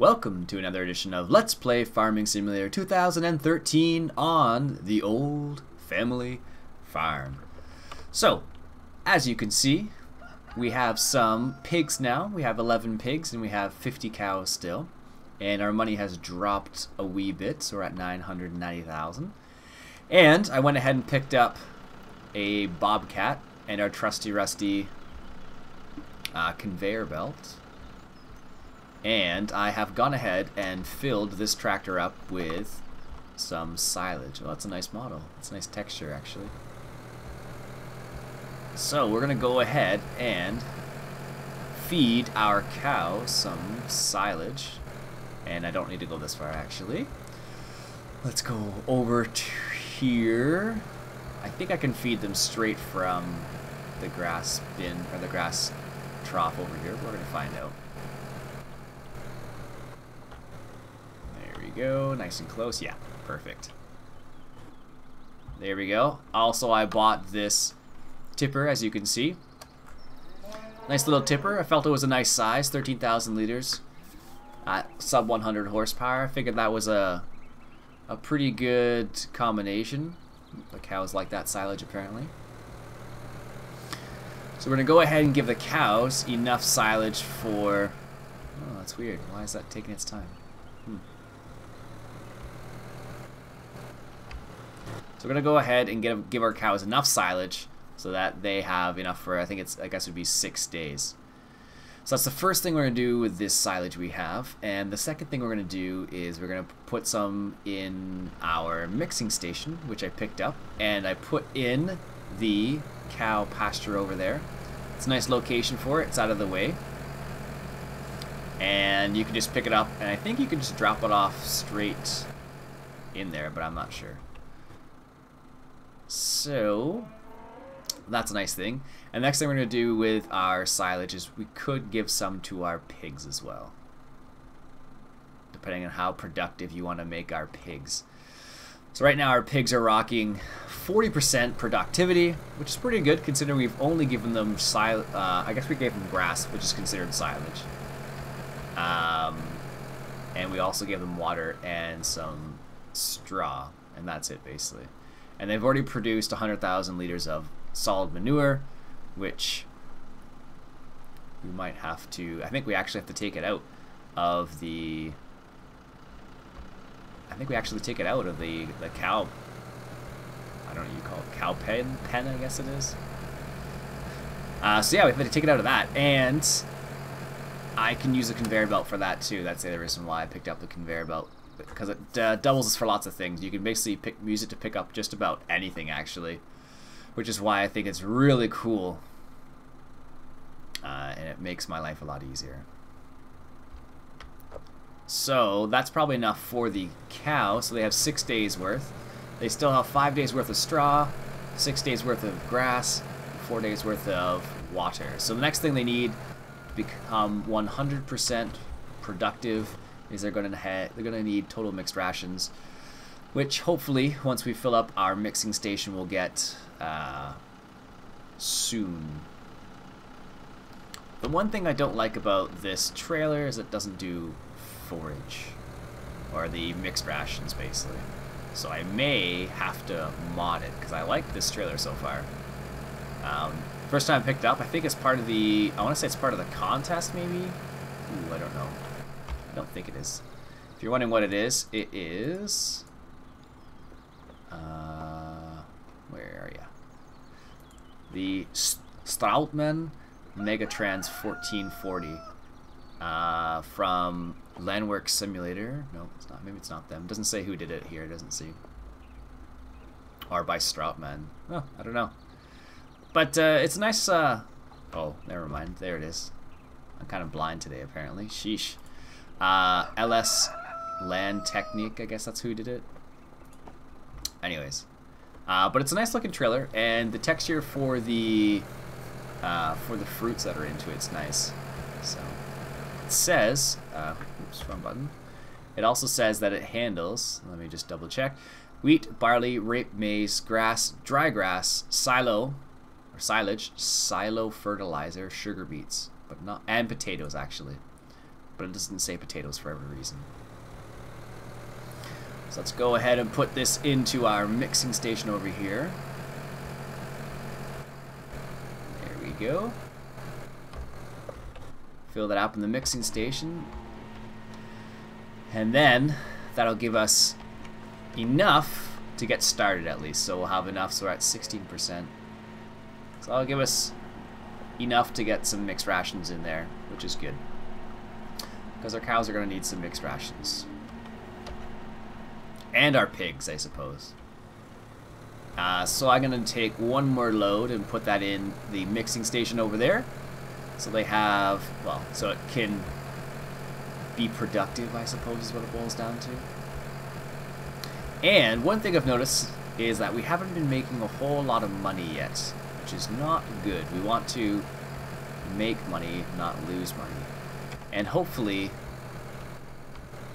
Welcome to another edition of Let's Play Farming Simulator 2013 on the old family farm. So, as you can see, we have some pigs now. We have 11 pigs and we have 50 cows still. And our money has dropped a wee bit, so we're at 990,000. And I went ahead and picked up a bobcat and our trusty rusty conveyor belt. And I have gone ahead and filled this tractor up with some silage. Well, that's a nice model. It's a nice texture, actually. So we're going to go ahead and feed our cow some silage. And I don't need to go this far, actually. Let's go over to here. I think I can feed them straight from the grass bin, or the grass trough over here. We're going to find out. Go nice and close. Yeah, perfect. There we go. Also, I bought this tipper, as you can see. Nice little tipper. I felt it was a nice size, 13,000 liters at sub 100 horsepower. I figured that was a pretty good combination. The cows like that silage, apparently. So we're gonna go ahead and give the cows enough silage for. Oh, that's weird. Why is that taking its time? So we're gonna go ahead and give our cows enough silage so that they have enough for, I guess it would be 6 days. So that's the first thing we're gonna do with this silage we have, and the second thing we're gonna do is we're gonna put some in our mixing station, which I picked up, and I put in the cow pasture over there. It's a nice location for it. It's out of the way, and you can just pick it up, and I think you can just drop it off straight in there, but I'm not sure. So that's a nice thing. And next thing we're going to do with our silage is we could give some to our pigs as well, depending on how productive you want to make our pigs. So right now our pigs are rocking 40% productivity, which is pretty good considering we've only given them I guess we gave them grass, which is considered silage. And we also gave them water and some straw, and that's it basically. And they've already produced 100,000 liters of solid manure, which we might have to, I think we actually have to take it out of the, the cow, I don't know what you call it, cow pen, I guess it is. So yeah, we have to take it out of that, and I can use a conveyor belt for that too. That's the other reason why I picked up the conveyor belt, because it doubles us for lots of things. You can basically use it to pick up just about anything, actually, which is why I think it's really cool, and it makes my life a lot easier. So that's probably enough for the cow. So they have 6 days worth. They still have 5 days worth of straw, 6 days worth of grass, 4 days worth of water. So the next thing they need to become 100% productive is they're gonna need total mixed rations, which hopefully once we fill up our mixing station we'll get soon. The one thing I don't like about this trailer is it doesn't do forage, or the mixed rations basically. So I may have to mod it, because I like this trailer so far. First time I picked up, I think it's part of the, I want to say it's part of the contest maybe? Ooh, I don't know. I don't think it is. If you're wondering what it is, where are you? The Strautmann Megatrans 1440 from Landworks Simulator. No, it's not. Maybe it's not them. It doesn't say who did it here. It doesn't see. Or by Strautmann. Oh, I don't know. But it's a nice. Oh, never mind. There it is. I'm kind of blind today, apparently. Sheesh. LS Land Technique, I guess that's who did it. Anyways, but it's a nice looking trailer, and the texture for the fruits that are into it's nice. So it says, oops, wrong button. It also says that it handles. Let me just double check: wheat, barley, rape, maize, grass, dry grass, silage, silo fertilizer, sugar beets, but not, and potatoes actually. but it doesn't say potatoes for every reason. So let's go ahead and put this into our mixing station over here. There we go. Fill that up in the mixing station. And then that'll give us enough to get started at least. So we'll have enough, so we're at 16%. So that'll give us enough to get some mixed rations in there, which is good. Because our cows are going to need some mixed rations. And our pigs, I suppose. So I'm going to take one more load and put that in the mixing station over there. So they have, well, so it can be productive, I suppose is what it boils down to. And one thing I've noticed is that we haven't been making a whole lot of money yet, which is not good. We want to make money, not lose money. And hopefully,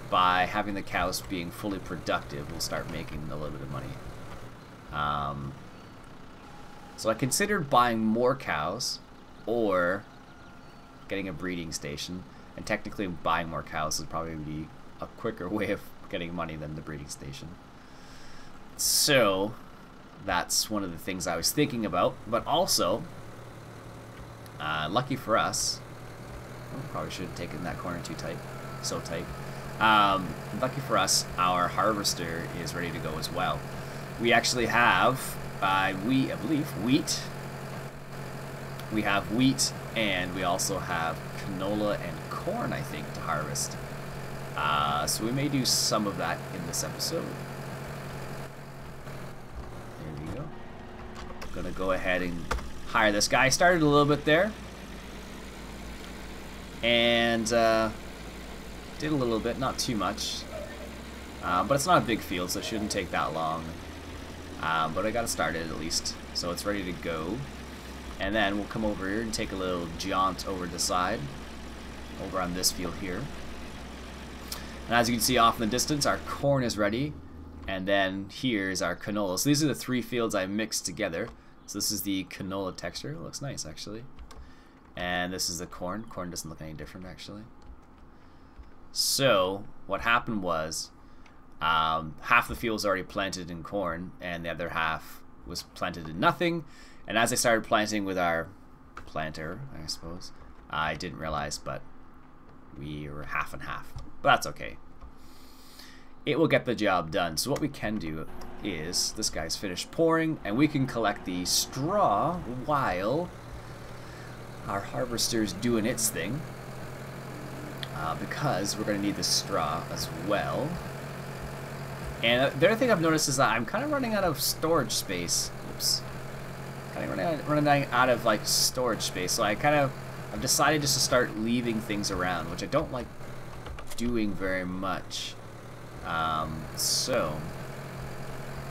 by having the cows being fully productive, we'll start making a little bit of money. So I considered buying more cows or getting a breeding station. And technically buying more cows would probably be a quicker way of getting money than the breeding station. So that's one of the things I was thinking about. But also, lucky for us, probably should have taken that corner too tight, so tight. Lucky for us, our harvester is ready to go as well. We actually have, I believe, wheat. We have wheat, and we also have canola and corn, I think, to harvest. So we may do some of that in this episode. There we go. I'm gonna go ahead and hire this guy. Started a little bit there. And did a little bit, not too much. But it's not a big field, so it shouldn't take that long. But I got it started at least, so it's ready to go. And then we'll come over here and take a little jaunt over the side, over on this field here. And as you can see off in the distance, our corn is ready. And then here's our canola. So these are the three fields I mixed together. So this is the canola texture. It looks nice, actually. And this is the corn. Corn doesn't look any different, actually. So what happened was half the field was already planted in corn, and the other half was planted in nothing. And as I started planting with our planter, I suppose, I didn't realize, but we were half and half. But that's okay. It will get the job done. So what we can do is, this guy's finished pouring, and we can collect the straw while our harvester's doing its thing. Because we're going to need the straw as well. And the other thing I've noticed is that I'm kind of running out of storage space. Oops. Kind of running out of like storage space. So I've decided just to start leaving things around, which I don't like doing very much. So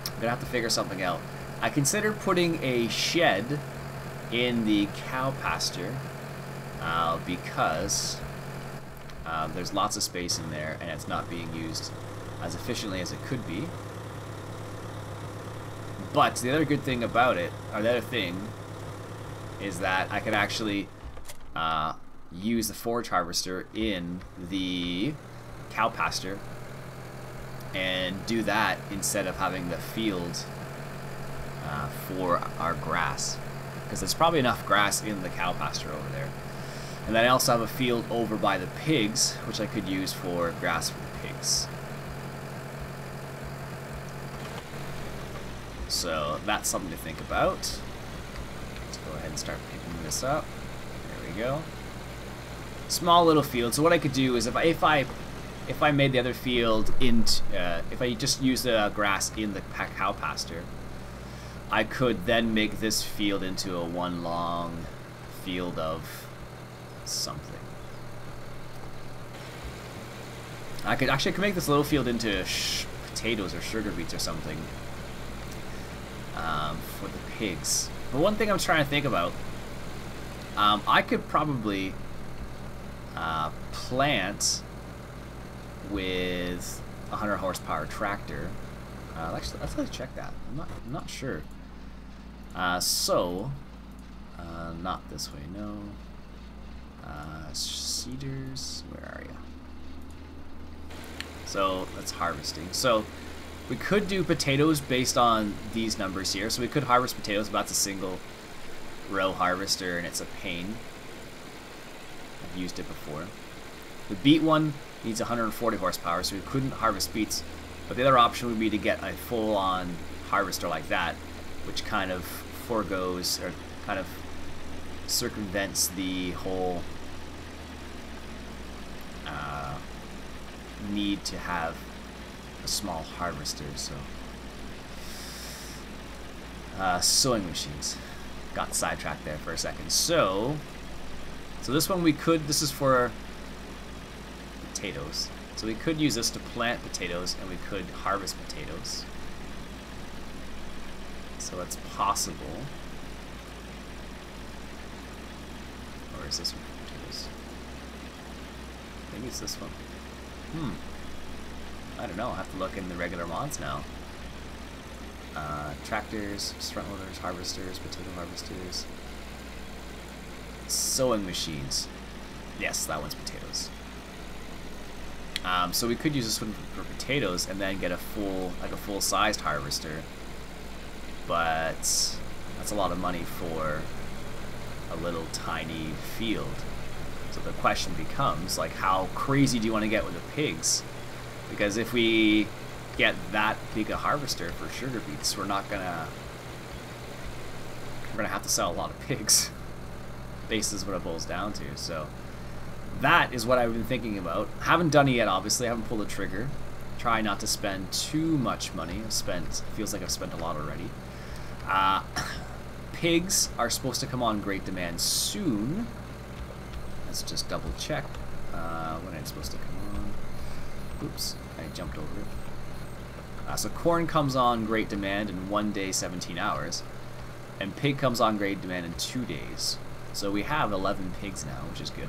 I'm gonna have to figure something out. I considered putting a shed in the cow pasture because there's lots of space in there and it's not being used as efficiently as it could be. But the other good thing about it, or the other thing, is that I can actually use the forage harvester in the cow pasture and do that instead of having the field for our grass, because there's probably enough grass in the cow pasture over there. And then I also have a field over by the pigs, which I could use for grass for the pigs. So that's something to think about. Let's go ahead and start picking this up. There we go. Small little field. So what I could do is if I made the other field into, if I just use the grass in the cow pasture, I could then make this field into a one long field of something. I could make this little field into potatoes or sugar beets or something for the pigs. But one thing I'm trying to think about, I could probably plant with a 100 horsepower tractor. Let's check that. I'm not sure. Not this way, no. Cedars, where are you? So that's harvesting. So we could do potatoes based on these numbers here. So we could harvest potatoes, but that's a single row harvester and it's a pain. I've used it before. The beet one needs 140 horsepower, so we couldn't harvest beets. But the other option would be to get a full-on harvester like that, which kind of foregoes or kind of circumvents the whole need to have a small harvester. So sewing machines. Got sidetracked there for a second. So this one we could, this is for potatoes. So we could use this to plant potatoes and we could harvest potatoes. So it's possible. Or is this one for potatoes? Maybe it's this one. I don't know. I'll have to look in the regular mods now. Tractors, front loaders, harvesters, potato harvesters. Sewing machines. Yes, that one's potatoes. So we could use this one for potatoes and then get a full-sized harvester. But that's a lot of money for a little tiny field. So the question becomes, like, how crazy do you want to get with the pigs? Because if we get that big a harvester for sugar beets, we're gonna have to sell a lot of pigs. Basically is what it boils down to. So that is what I've been thinking about. Haven't done it yet, obviously. I haven't pulled the trigger. Try not to spend too much money. Feels like I've spent a lot already. Pigs are supposed to come on great demand soon. Let's just double check when it's supposed to come on. Oops, I jumped over it. So corn comes on great demand in 1 day, 17 hours. And pig comes on great demand in 2 days. So we have 11 pigs now, which is good.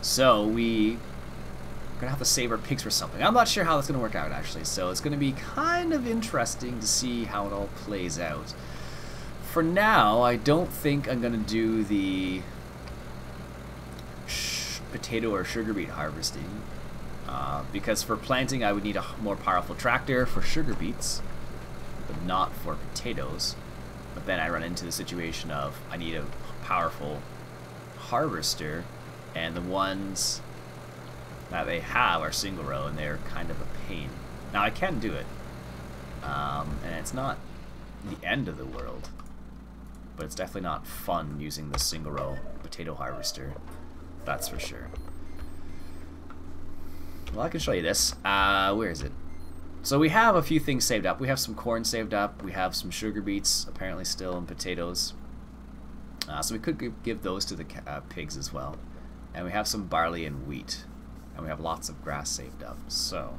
So we're going to have to save our pigs for something. I'm not sure how that's going to work out, actually. So it's going to be kind of interesting to see how it all plays out. For now, I don't think I'm going to do the potato or sugar beet harvesting. Because for planting, I would need a more powerful tractor for sugar beets, but not for potatoes. But then I run into the situation of I need a powerful harvester, and the ones that they have are single row, and they're kind of a pain. Now I can do it, and it's not the end of the world, but it's definitely not fun using the single row potato harvester. That's for sure. Well, I can show you this. Where is it? So we have a few things saved up. We have some corn saved up. We have some sugar beets, apparently still, and potatoes. So we could give those to the pigs as well. And we have some barley and wheat. And we have lots of grass saved up. So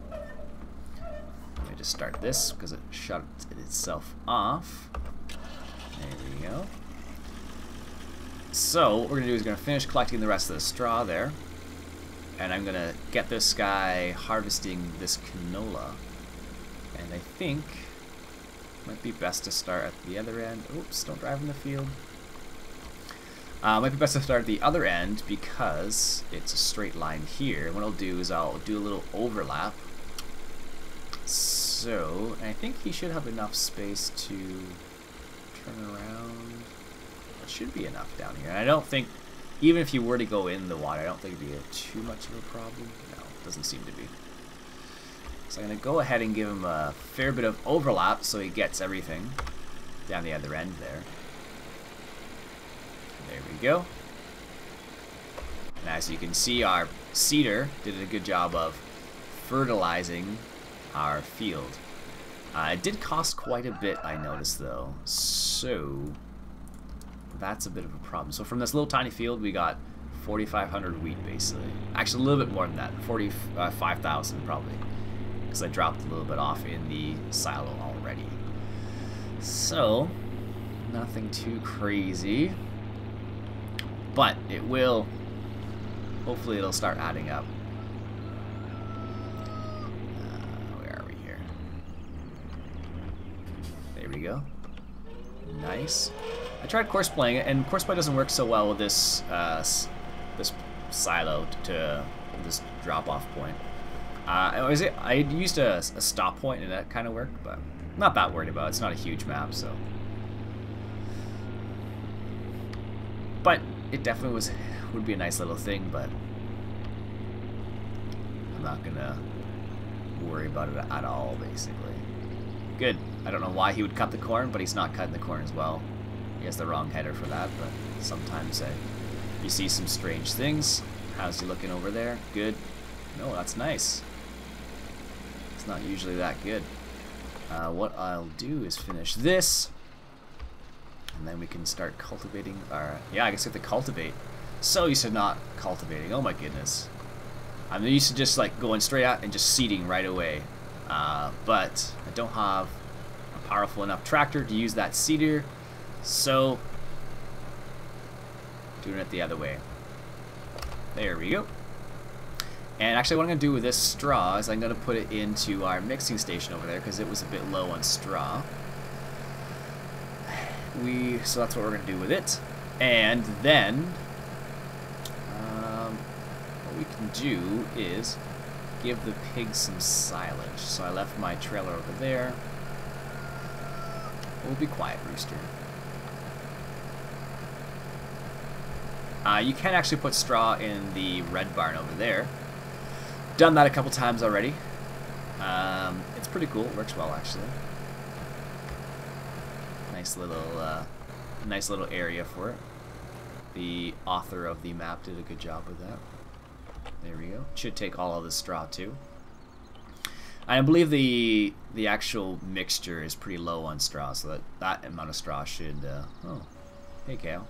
let me just start this because it shut itself off. There we go. So what we're going to do is we're going to finish collecting the rest of the straw there. And I'm going to get this guy harvesting this canola. And I think it might be best to start at the other end. Oops, don't drive in the field. Might be best to start at the other end because it's a straight line here. And what I'll do is I'll do a little overlap. So, I think he should have enough space to turn around. It should be enough down here. And I don't think, even if you were to go in the water, I don't think it'd be too much of a problem. No, it doesn't seem to be. So I'm going to go ahead and give him a fair bit of overlap so he gets everything down the other end there. There we go. And as you can see, our seeder did a good job of fertilizing our field. It did cost quite a bit, I noticed, though. So that's a bit of a problem. So from this little tiny field, we got 4,500 wheat, basically. Actually, a little bit more than that. 45,000, probably. Because I dropped a little bit off in the silo already. So, nothing too crazy. But it will, hopefully it'll start adding up. Where are we here? There we go. Nice. I tried course playing it, and course play doesn't work so well with this this silo to this drop-off point. I used a stop point, and that kind of worked, but I'm not that worried about it. It's not a huge map, so. But it definitely would be a nice little thing, but I'm not gonna worry about it at all, basically. Good. I don't know why he would cut the corn, but he's not cutting the corn as well. He has the wrong header for that, but sometimes you see some strange things. How's he looking over there? Good. No, that's nice. It's not usually that good. What I'll do is finish this, and then we can start cultivating our... Yeah, I guess we have to cultivate. So used to not cultivating. Oh my goodness. I'm used to just like going straight out and just seeding right away. But I don't have a powerful enough tractor to use that seeder, so doing it the other way. There we go. And actually what I'm going to do with this straw is I'm going to put it into our mixing station over there because it was a bit low on straw. So that's what we're going to do with it. And then what we can do is give the pigs some silage. So I left my trailer over there. We'll be quiet, Rooster. You can actually put straw in the red barn over there. Done that a couple times already. It's pretty cool. It works well, actually. Nice little area for it. The author of the map did a good job with that. There we go. Should take all of the straw too. I believe the actual mixture is pretty low on straw, so that amount of straw should. Oh, hey Kale.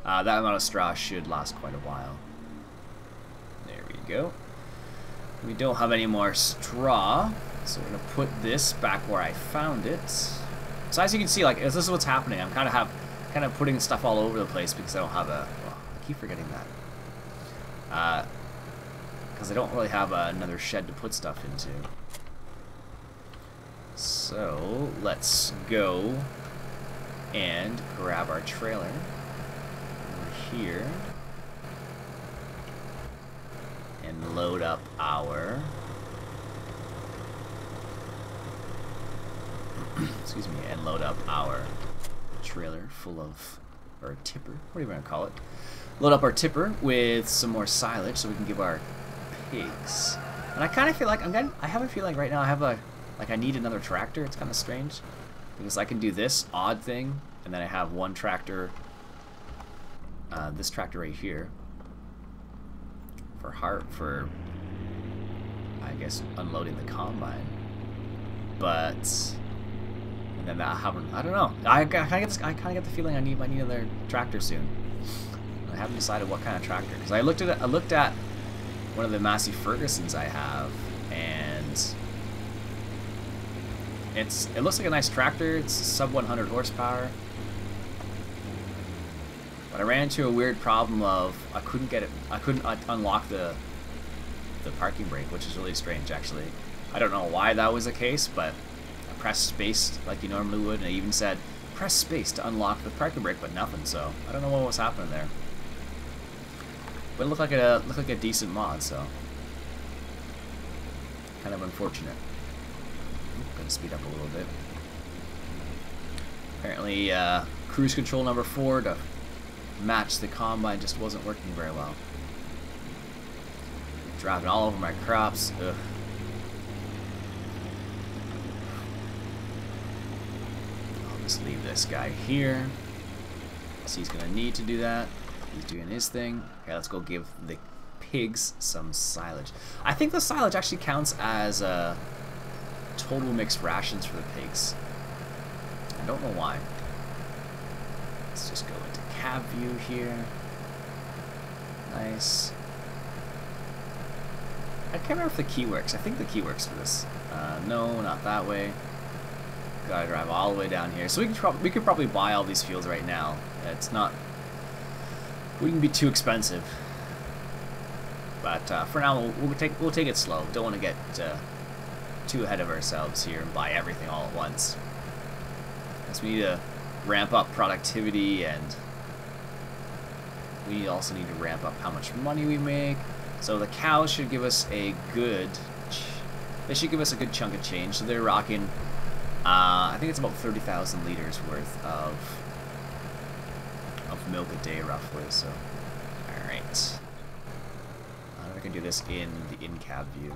That amount of straw should last quite a while. There we go. We don't have any more straw, so we're gonna put this back where I found it. So as you can see, like this is what's happening. I'm kind of putting stuff all over the place because I don't have a. Well, I keep forgetting that. Because I don't really have another shed to put stuff into. So let's go and grab our trailer over here and load up our excuse me, and load up our trailer full of, or tipper, what are you gonna call it? Load up our tipper with some more silage so we can give our pigs. And I kind of feel like I have a feeling right now I need another tractor. It's kind of strange because I can do this odd thing and then I have one tractor, this tractor right here for I guess unloading the combine, but and then I don't know. I kind of get the feeling I need another tractor soon. I haven't decided what kind of tractor because I looked at one of the Massey Fergusons I have, and it looks like a nice tractor. It's sub 100 horsepower, but I ran into a weird problem of I couldn't unlock the parking brake, which is really strange actually. I don't know why that was the case, but I pressed space like you normally would, and it even said press space to unlock the parking brake, but nothing. So I don't know what was happening there. But it looked like a decent mod, so kind of unfortunate. Gonna speed up a little bit. Apparently, cruise control number 4 to match the combine just wasn't working very well. Driving all over my crops. Ugh. I'll just leave this guy here. So he's gonna need to do that. He's doing his thing. Okay, let's go give the pigs some silage. I think the silage actually counts as total mixed rations for the pigs. I don't know why. Let's just go into cab view here. Nice. I can't remember if the key works. I think the key works for this. No, not that way. Gotta drive all the way down here. So we could probably buy all these fields right now. It's not. Wouldn't be too expensive, but for now we'll take it slow. Don't want to get too ahead of ourselves here and buy everything all at once. Because we need to ramp up productivity, and we also need to ramp up how much money we make. So the cows should give us a good, they should give us a good chunk of change. So they're rocking, I think it's about 30,000 liters worth of milk a day roughly. So, all right. I can do this in the in-cab view.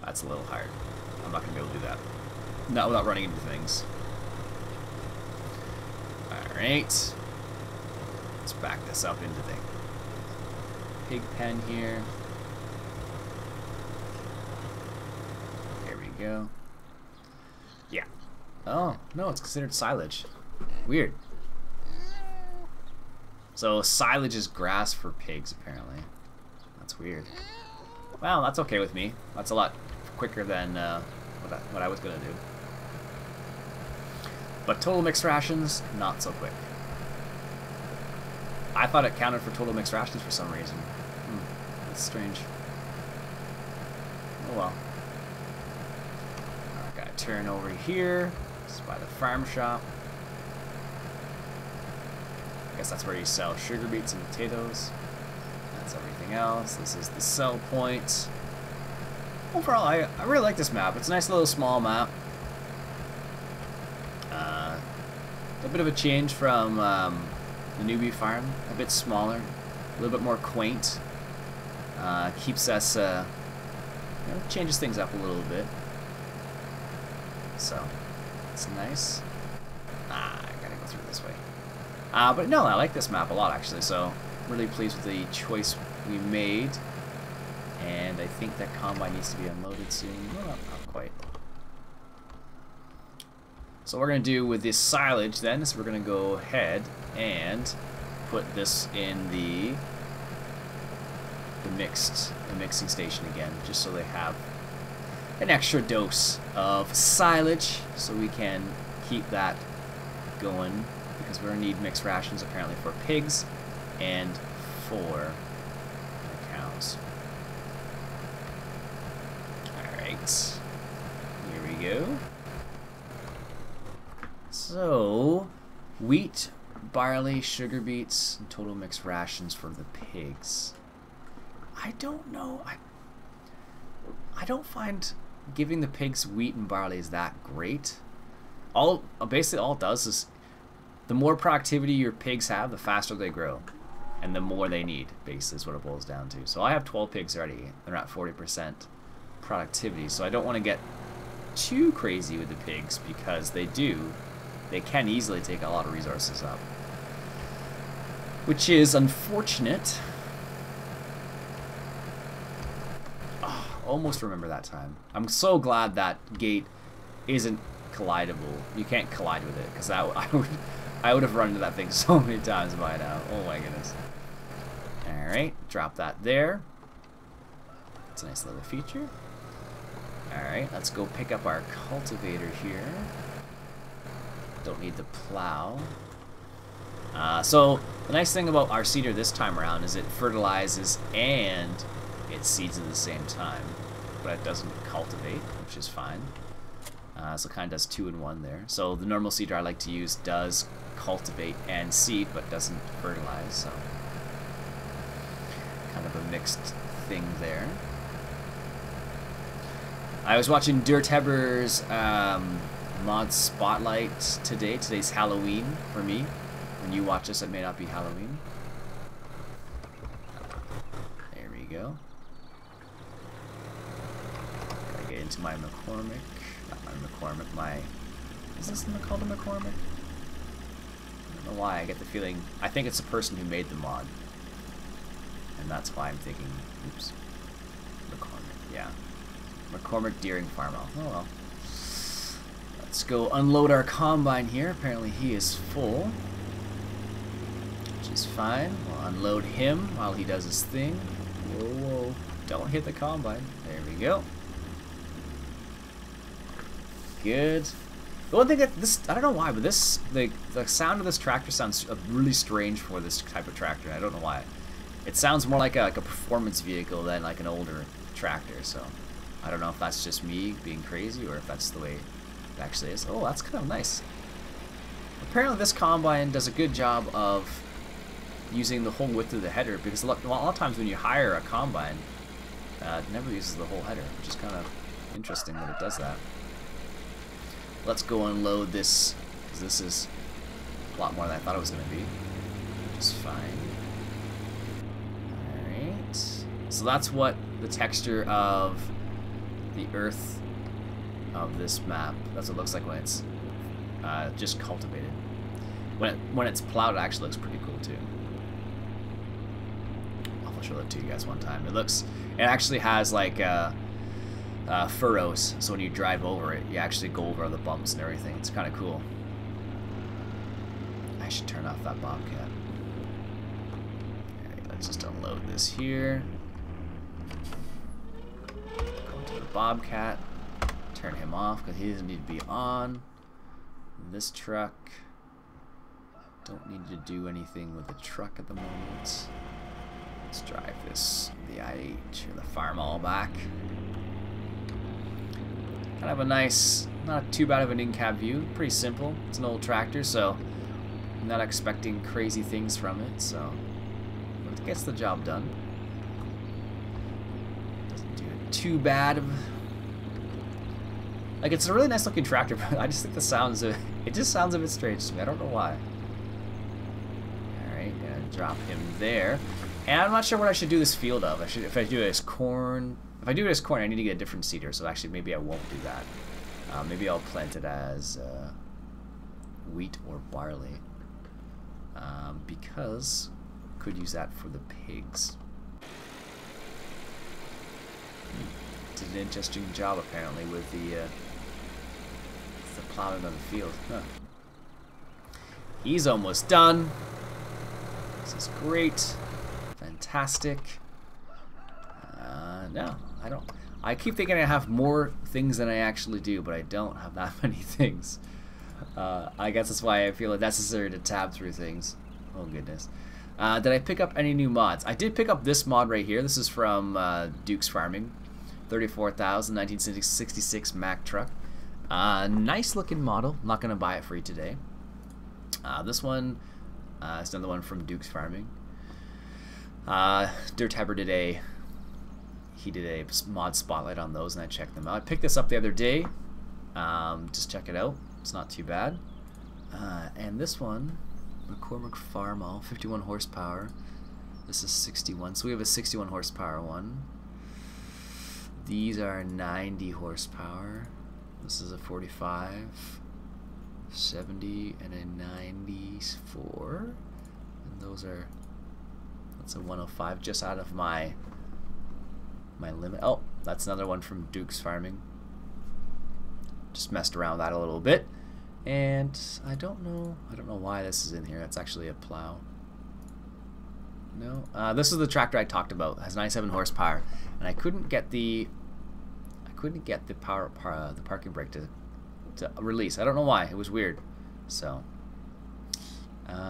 That's a little hard. I'm not gonna be able to do that. Not without running into things. All right. Let's back this up into the pig pen here. There we go. Yeah. Oh, no, it's considered silage. Weird. So silage is grass for pigs, apparently. That's weird. Well, that's okay with me. That's a lot quicker than what I was going to do. But total mixed rations, not so quick. I thought it counted for total mixed rations for some reason. That's strange. Oh well. I gotta turn over here. This is by the farm shop. I guess that's where you sell sugar beets and potatoes. That's everything else. This is the sell point. Overall, I really like this map. It's a nice little small map. A bit of a change from the newbie farm. A bit smaller, a little bit more quaint. Keeps us, changes things up a little bit. So, it's nice. I gotta go through this way. But no, I like this map a lot actually. So, really pleased with the choice we made. And I think that combine needs to be unloaded soon. Well, not quite. So what we're going to do with this silage then is we're going to go ahead and put this in the mixing station again, just so they have an extra dose of silage so we can keep that going, because we're going to need mixed rations apparently for pigs and for our cows. Alright, here we go. So, wheat, barley, sugar beets, and total mixed rations for the pigs. I don't know. I don't find giving the pigs wheat and barley is that great. Basically all it does is the more productivity your pigs have, the faster they grow. And the more they need, basically is what it boils down to. So I have 12 pigs already. They're at 40% productivity. So I don't want to get too crazy with the pigs, because they can easily take a lot of resources up. Which is unfortunate. Oh, almost remember that time. I'm so glad that gate isn't collidable. You can't collide with it, because I would have run into that thing so many times by now. Oh my goodness. Alright, drop that there. That's a nice little feature. Alright, let's go pick up our cultivator here. Don't need the plow. So the nice thing about our seeder this time around is it fertilizes and it seeds at the same time, but it doesn't cultivate, which is fine. So it kind of does 2 in 1 there. So the normal seeder I like to use does cultivate and seed, but doesn't fertilize. So kind of a mixed thing there. I was watching Dirt Heber's mod spotlight today. Today's Halloween for me. When you watch this, it may not be Halloween. There we go. Gotta get into my McCormick. Not my McCormick, my... Is this called a McCormick? I don't know why, I get the feeling... I think it's the person who made the mod. And that's why I'm thinking... Oops. McCormick, yeah. McCormick Deering Farm. Oh well. Let's go unload our combine here. Apparently he is full, which is fine. We'll unload him while he does his thing. Whoa, whoa. Don't hit the combine. There we go. Good. The one thing that I don't know why, but the sound of this tractor sounds really strange for this type of tractor. I don't know why. It sounds more like a performance vehicle than like an older tractor, so I don't know if that's just me being crazy or if that's the way it actually is. Oh, that's kind of nice. Apparently this combine does a good job of using the whole width of the header, because a lot of times when you hire a combine, it never uses the whole header, which is kind of interesting that it does that. Let's go unload this, because this is a lot more than I thought it was going to be, which is fine. Alright, so that's what the texture of the earth of this map, that's what it looks like when it's just cultivated. When it's plowed, it actually looks pretty cool too. I'll show that to you guys one time. It actually has like furrows, so when you drive over it, you actually go over the bumps and everything. It's kind of cool. I should turn off that bobcat. Alright, let's just unload this here. Go to the bobcat. Turn him off because he doesn't need to be on. This truck. Don't need to do anything with the truck at the moment. Let's drive this, the IH or the farm all back. Kind of a nice, not too bad of an in-cab view. Pretty simple. It's an old tractor, so I'm not expecting crazy things from it. So it gets the job done. Doesn't do it too bad. Like, it's a really nice looking tractor, but I just think the sounds of it just sounds a bit strange to me. I don't know why. Alright, gonna drop him there. And I'm not sure what I should do this field of. If I do it as corn, I need to get a different seeder, so actually maybe I won't do that. Maybe I'll plant it as wheat or barley. Because I could use that for the pigs. Did an interesting job apparently with the plowing on the field. Huh. He's almost done. This is great. Fantastic. No, I don't. I keep thinking I have more things than I actually do, but I don't have that many things. I guess that's why I feel it necessary to tab through things. Oh goodness. Did I pick up any new mods? I did pick up this mod right here. This is from Duke's Farming. 34,000, 1966 Mack truck. Nice looking model. I'm not going to buy it for you today. This one is another one from Duke's Farming. Dirttabber did a mod spotlight on those, and I checked them out. I picked this up the other day. Just check it out. It's not too bad. And this one, McCormick Farmall, 51 horsepower. This is 61. So we have a 61 horsepower one. These are 90 horsepower. This is a 45, 70, and a 94. And those are, that's a 105, just out of my limit. Oh, that's another one from Duke's Farming. Just messed around with that a little bit. And I don't know why this is in here. That's actually a plow. No, this is the tractor I talked about. It has 97 horsepower, and I couldn't get the the parking brake to release. I don't know why. It was weird. So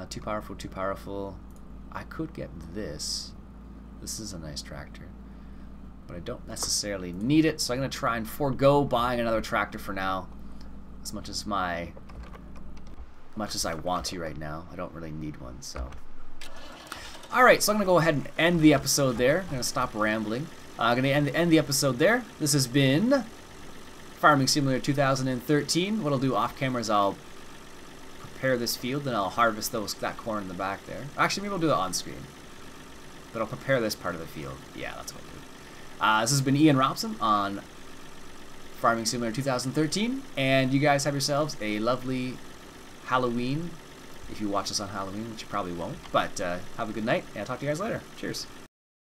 too powerful. I could get this. This is a nice tractor, but I don't necessarily need it. So I'm gonna try and forego buying another tractor for now. As much as I want to right now, I don't really need one. So. Alright, so I'm going to go ahead and end the episode there. I'm going to stop rambling. I'm going to end the episode there. This has been Farming Simulator 2013. What I'll do off camera is I'll prepare this field, and I'll harvest that corn in the back there. Actually, maybe I'll do that on screen. But I'll prepare this part of the field. Yeah, that's what I'll do. This has been Ian Robson on Farming Simulator 2013. And you guys have yourselves a lovely Halloween. If you watch this on Halloween, which you probably won't. But have a good night, and I'll talk to you guys later. Cheers.